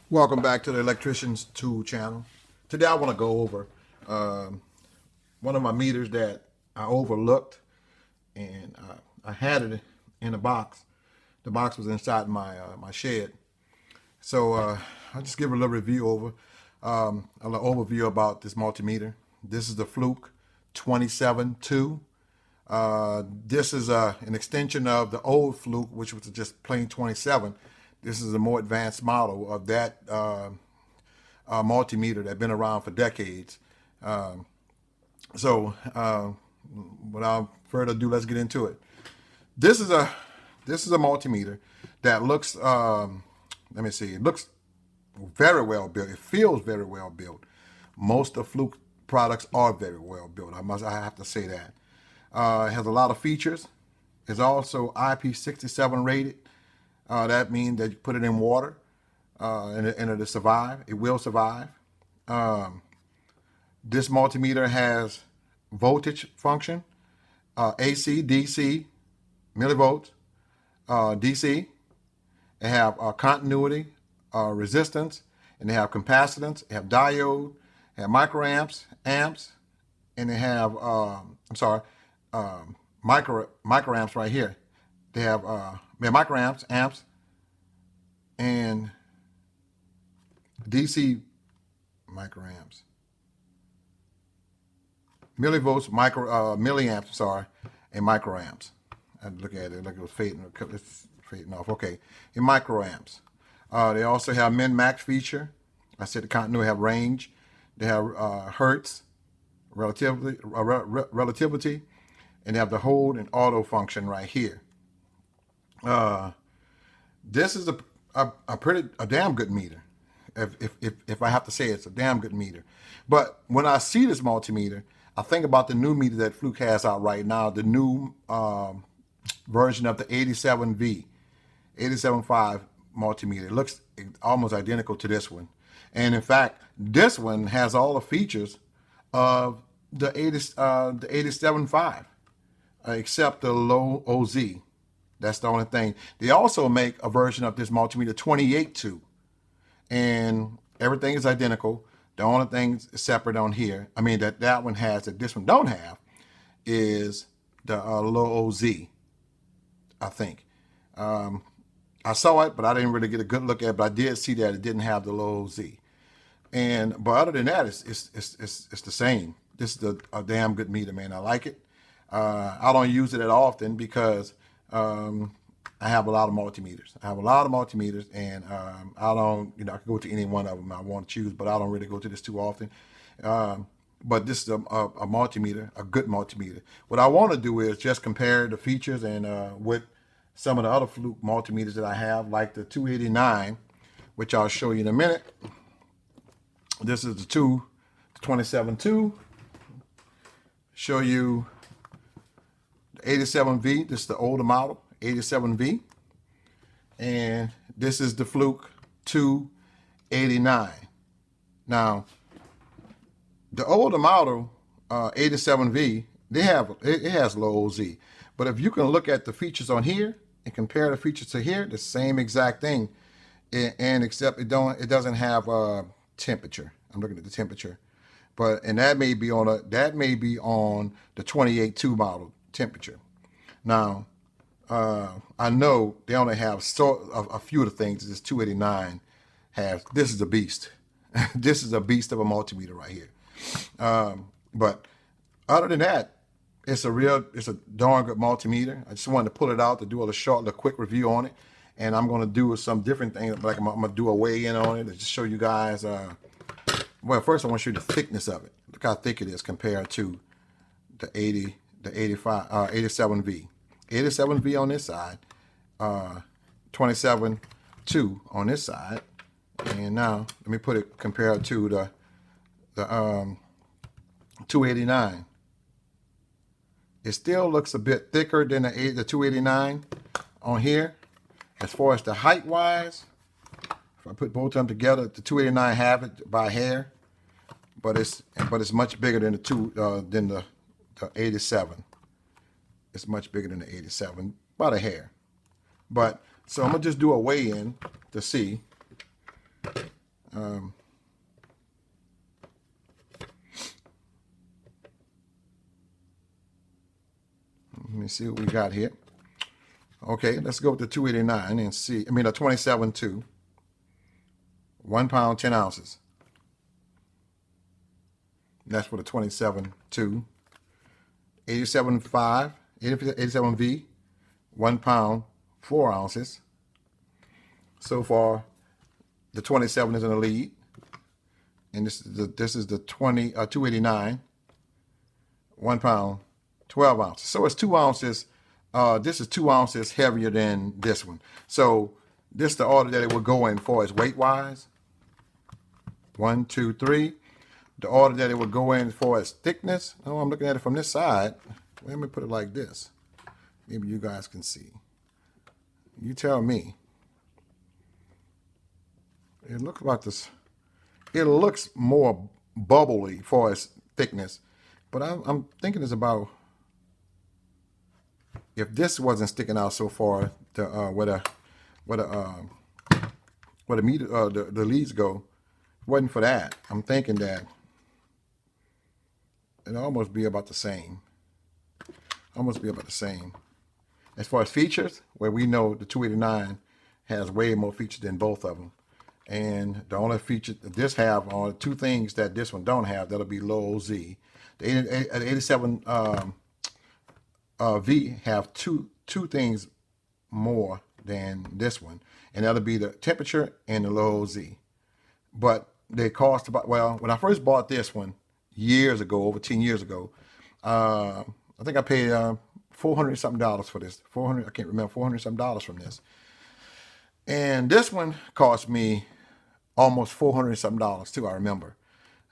Welcome back to the Electrician's Tool channel. Today I want to go over one of my meters that I overlooked, and I had it in a box. The box was inside my shed. So I'll just give a little review over, a little overview about this multimeter. This is the FLUKE 27.2. This is an extension of the old FLUKE, which was just plain 27. This is a more advanced model of that multimeter that's been around for decades. So without further ado, let's get into it. This is a multimeter that looks, let me see, it looks very well built. It feels very well built. Most of FLUKE products are very well built. I have to say that. It has a lot of features. It's also IP67 rated. That means that you put it in water and it'll survive. It will survive. This multimeter has voltage function, AC, DC, millivolts, DC. They have continuity, resistance, and they have capacitance. They have diode, they have microamps, amps, and they have microamps right here. They have microamps, amps, and DC microamps, millivolts, milliamps, and microamps. I look at it like it was fading. It's fading off. Okay, and microamps. They also have min-max feature. I said the continuity have range. They have hertz, relativity, and they have the hold and auto function right here. This is a damn good meter. If I have to say, it's a damn good meter. But when I see this multimeter, I think about the new meter that FLUKE has out right now, the new version of the 87V, 87.5 multimeter. It looks almost identical to this one. And in fact, this one has all the features of the 87.5, except the low OZ. That's the only thing. They also make a version of this multimeter 28.2, and everything is identical. The only thing separate on here, I mean that one has that this one don't have, is the low OZ. I think I saw it, but I didn't really get a good look at it. But I did see that it didn't have the low OZ. But other than that, it's the same. This is a damn good meter, man. I like it. I don't use it that often because I have a lot of multimeters. And I don't, I can go to any one of them I want to choose, but I don't really go to this too often. But this is a multimeter, a good multimeter. What I want to do is just compare the features and with some of the other FLUKE multimeters that I have, like the 289, which I'll show you in a minute. This is the 27.2. Show you 87V, this is the older model, 87V. And this is the FLUKE 289. Now, the older model, 87V, it has low OZ. But if you can look at the features on here and compare the features to here, the same exact thing. And except it doesn't have temperature. I'm looking at the temperature. And that may be on the 28.2 model temperature. Now, I know they only have a few of the things this 289 has. This is a beast. This is a beast of a multimeter right here. But other than that, it's a darn good multimeter. I just wanted to pull it out to do a quick review on it. And I'm going to do some different things. Like I'm going to do a weigh-in on it to just show you guys. Well, first I want to show you the thickness of it. Look how thick it is compared to the 87V. 87V on this side, 27.2 on this side. And now let me put it compared to the 289. It still looks a bit thicker than the 289 on here. As far as the height wise, if I put both of them together, the 289 have it by hair, but it's much bigger than the 87. It's much bigger than the 87 by a hair. But so I'm gonna just do a weigh-in to see Let me see what we got here. Okay, let's go with the 289 and see. I mean, a 27.2. 1 pound, 10 ounces. That's for the 27.2. 87.5, 87V, 1 pound, 4 ounces. So far, the 27 is in the lead. And this is the 289, 1 pound, 12 ounces. So it's 2 ounces. This is 2 ounces heavier than this one. So this is the order that it would go in for as weight-wise. 1, 2, 3. The order that it would go in for as thickness. Oh, I'm looking at it from this side. Let me put it like this. Maybe you guys can see. You tell me. It looks like this. It looks more bubbly for its thickness, but I'm thinking it's about, if this wasn't sticking out so far, where the leads go, wasn't for that. I'm thinking that it'd almost be about the same. Almost be about the same. As far as features, where we know the 289 has way more features than both of them. And the only feature that this have are two things that this one don't have. That'll be low Z. The 87 V have two things more than this one, and that'll be the temperature and the low Z. But they cost about, well, when I first bought this one years ago, over 10 years ago, I think I paid $400 something for this. I can't remember, $400 something from this. And this one cost me almost $400 something too. I remember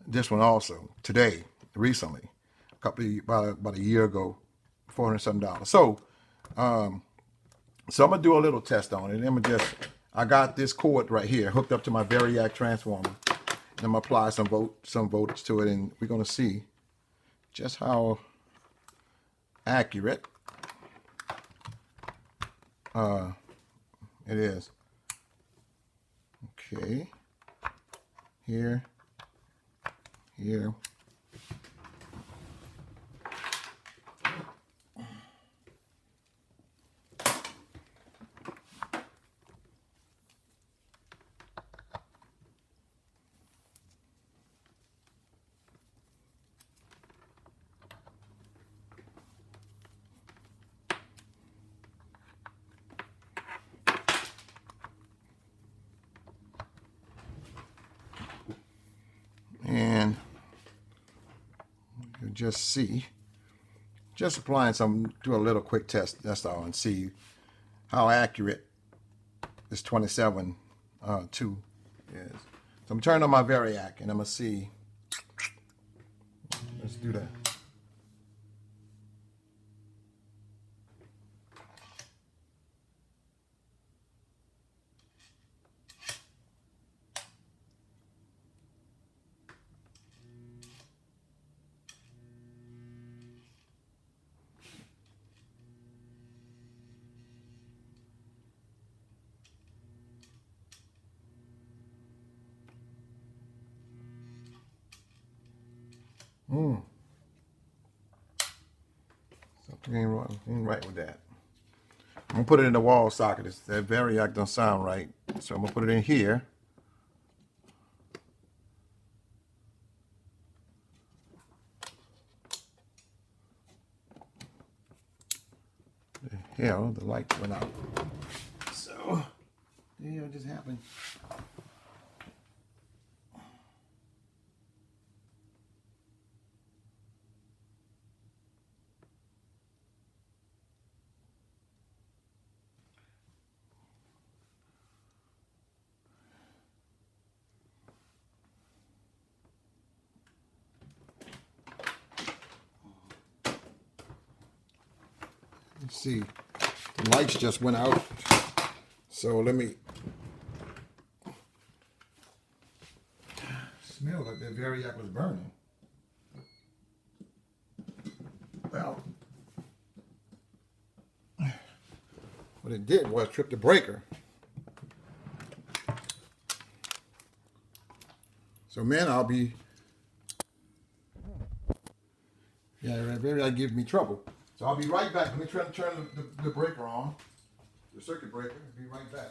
this one also today, recently, about a year ago, $400 something. So, so I'm gonna do a little test on it. I got this cord right here hooked up to my Variac transformer, and I'm gonna apply some voltage to it, and we're gonna see just how accurate it is. Okay. Here. And you just see, just applying some, do a little quick test, that's all, and see how accurate this 27.2 is. So I'm turning on my Variac, and I'm gonna see. Let's do that. Something ain't right with that. I'm gonna put it in the wall socket. That Variac don't sound right, so I'm gonna put it in here. Hell, the light went out. So, yeah, it just happened. Let's see, the lights just went out, so let me smell like that Variac was burning. Well, what it did was trip the breaker. So, man, I'll be, yeah, maybe that gives me trouble. So I'll be right back. Let me try to turn the breaker on, the circuit breaker. I'll be right back.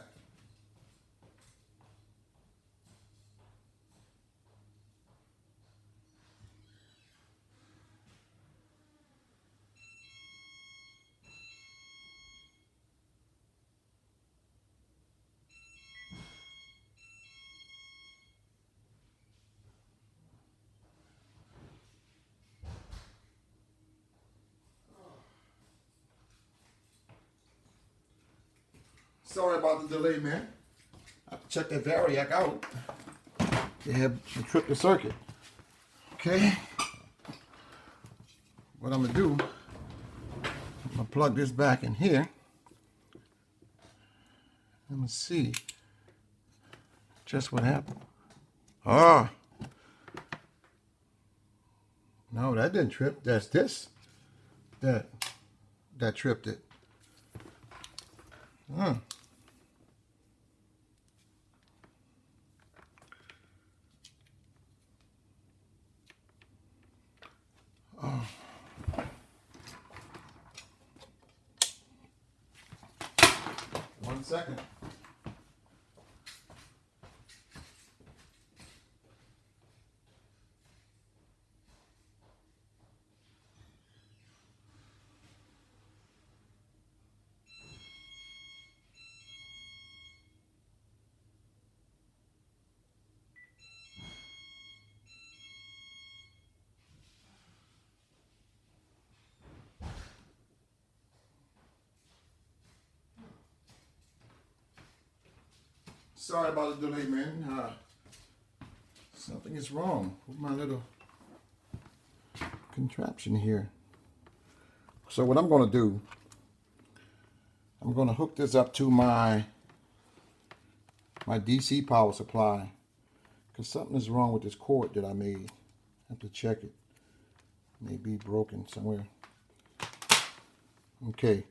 Sorry about the delay, man. I have to check that variac out. They have tripped the circuit. Okay. What I'm gonna do, I'm gonna plug this back in here. Let me see just what happened. Ah, no, that didn't trip. That's this that tripped it. Huh. Oh. 1 second. Sorry about the delay, man. Something is wrong with my little contraption here. So what I'm going to do, I'm going to hook this up to my DC power supply, because something is wrong with this cord that I made. I have to check it. It may be broken somewhere. Okay.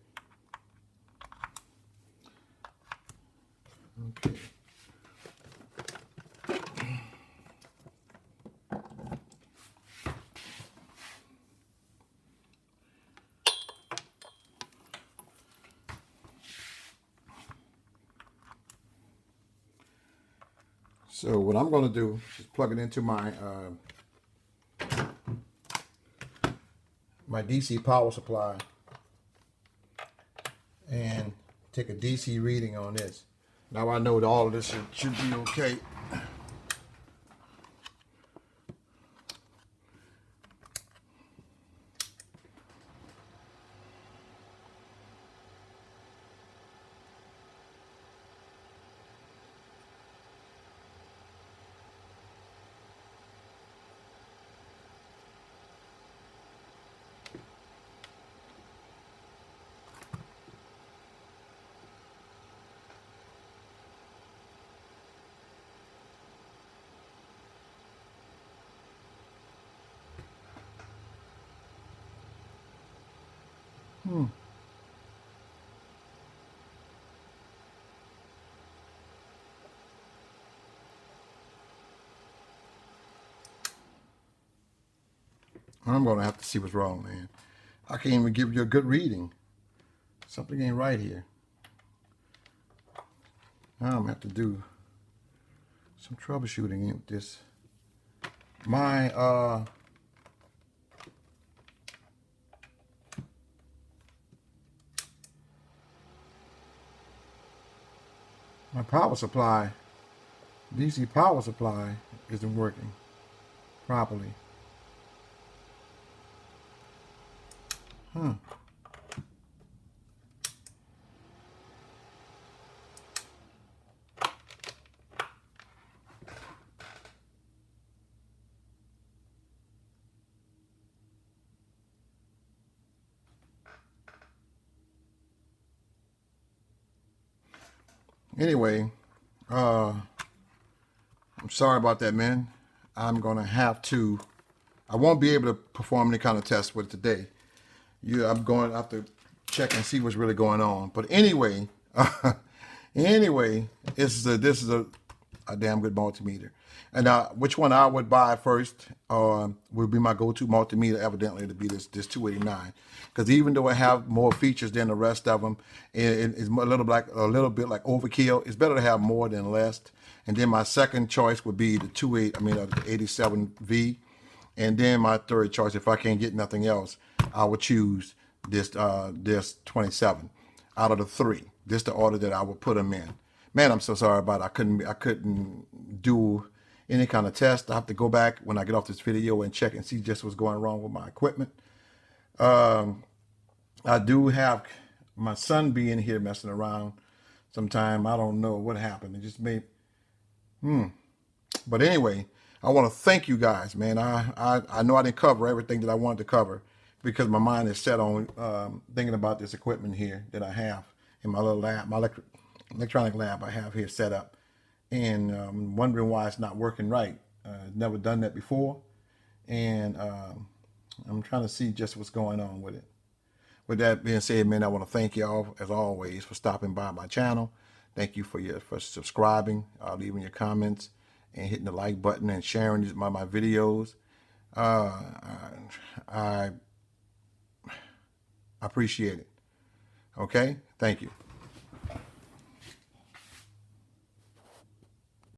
Okay. So what I'm going to do is plug it into my my DC power supply and take a DC reading on this. Now I know that all of this should be okay. I'm going to have to see what's wrong, man. I can't even give you a good reading. Something ain't right here. Now I'm going to have to do some troubleshooting with this. My power supply, DC power supply, isn't working properly. Huh. Anyway, I'm sorry about that, man. I'm going to have to, I won't be able to perform any kind of test with it today. I'm going to have to check and see what's really going on. But anyway, anyway, this is a damn good multimeter. And which one I would buy first would be my go-to multimeter, evidently, to be this 289. Because even though it have more features than the rest of them, it's a little bit like overkill. It's better to have more than less. And then my second choice would be the the 87V. And then my third choice, if I can't get nothing else, I would choose this 27 out of the three. This is the order that I would put them in. Man, I'm so sorry about it. I couldn't do any kind of test. I have to go back when I get off this video and check and see just what's going wrong with my equipment. I do have my son being here messing around sometime. I don't know what happened. It just made, But anyway, I want to thank you guys, man. I know I didn't cover everything that I wanted to cover because my mind is set on thinking about this equipment here that I have in my little lab, my electronic lab I have here set up, and wondering why it's not working right. Never done that before, and I'm trying to see just what's going on with it. With that being said, man, I want to thank y'all as always for stopping by my channel. Thank you for subscribing, leaving your comments, and hitting the like button and sharing my videos. I appreciate it. Okay, thank you.